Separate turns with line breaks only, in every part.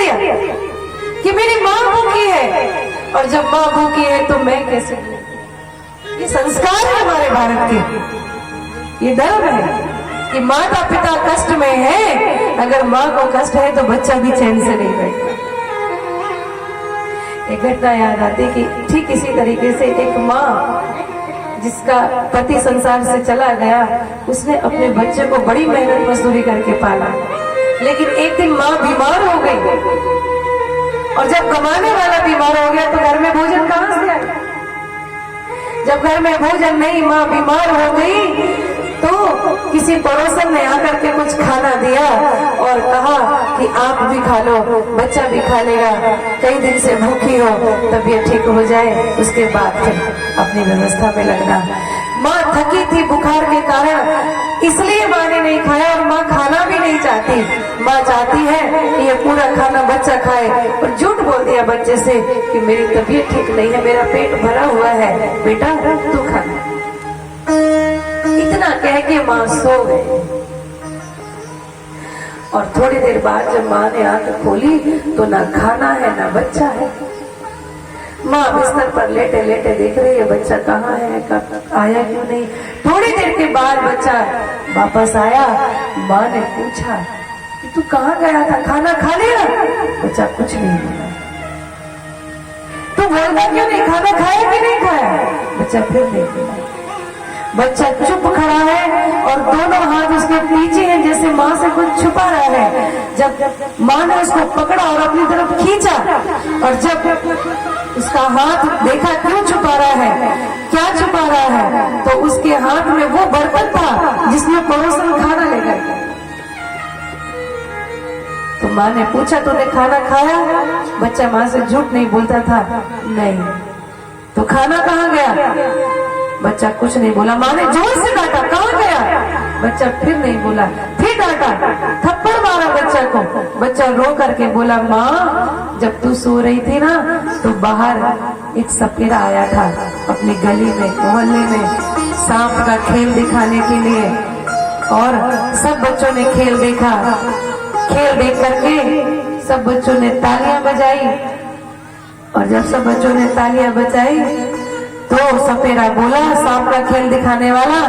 दिया कि मेरी माँ भूखी है, और जब माँ भूखी है तो मैं कैसे भूखी। ये संस्कार है हमारे भारत के, ये धर्म है कि माता पिता कष्ट में है, अगर माँ को कष्ट है तो बच्चा भी चैन से नहीं बैठता। एक घटना याद आती कि ठीक इसी तरीके से एक माँ जिसका पति संसार से चला गया, उसने अपने बच्चे को बड़ी मेहनत मजदूरी करके पाला, लेकिन एक दिन माँ बीमार हो गई, और जब कमाने वाला बीमार हो गया तो घर में भोजन कहाँ से आया। जब घर में भोजन नहीं, माँ बीमार हो गई, तो किसी पड़ोसन ने आकर के कुछ खाना दिया और कहा कि आप भी खा लो, बच्चा भी खा लेगा, कई दिन से भूखी हो, तबीयत ठीक हो जाए, उसके बाद फिर अपनी व्यवस्था में लगना। माँ थकी थी बुखार के कारण, इसलिए माँ ने नहीं खाया, और माँ खाना भी नहीं चाहती। माँ चाहती है कि ये पूरा खाना बच्चा खाए, और झूठ बोल दिया बच्चे से कि मेरी तबीयत ठीक नहीं है, मेरा पेट भरा हुआ है, बेटा तू खा। इतना कह के माँ सो गई, और थोड़ी देर बाद जब माँ ने आंख खोली तो ना खाना है ना बच्चा है। माँ बिस्तर पर लेटे लेटे देख रही है बच्चा कहाँ है, कब आया क्यों नहीं। थोड़ी देर के बाद बच्चा वापस आया। माँ ने पूछा कि तू कहाँ गया था, खाना खा लिया? बच्चा कुछ नहीं बोला। तू बोलता क्यों नहीं, खाना खाया कि नहीं खाया? बच्चा फिर नहीं बोला। बच्चा चुप खड़ा है और दोनों हाथ उसके पीछे हैं, जैसे माँ से कुछ छुपा रहा है। जब माँ ने उसको पकड़ा और अपनी तरफ खींचा, और जब उसका हाथ देखा क्यों छुपा रहा है, क्या छुपा रहा है, तो उसके हाथ में वो बर्तन था जिसमें पड़ोसन खाना लेकर गया। तो माँ ने पूछा तूने खाना खाया? बच्चा माँ से झूठ नहीं बोलता था, नहीं। तो खाना कहाँ गया? बच्चा कुछ नहीं बोला। माँ ने जोर से डांटा, कहाँ गया? बच्चा फिर नहीं बोला। फिर डांटा, थप्पड़ मारा बच्चा को। बच्चा रो करके बोला, माँ जब तू सो रही थी ना, तो बाहर एक सपेरा आया था अपनी गली में, मोहल्ले में, सांप का खेल दिखाने के लिए, और सब बच्चों ने खेल देखा। खेल देख करके सब बच्चों ने तालियां बजाई, और जब सब बच्चों ने तालियां बजाई तो सपेरा बोला, सांप का खेल दिखाने वाला,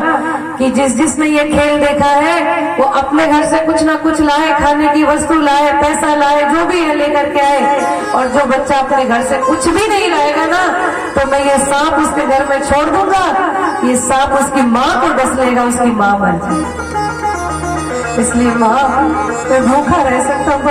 कि जिसने ये खेल देखा है वो अपने घर से कुछ ना कुछ लाए, खाने की वस्तु लाए, पैसा लाए, जो भी है लेकर के आए, और जो बच्चा अपने घर से कुछ भी नहीं लाएगा ना, तो मैं ये सांप उसके घर में छोड़ दूंगा, ये सांप उसकी माँ को डस लेगा, उसकी माँ मर जाएगी। इसलिए माँ मैं भूखा रह सकता हूँ,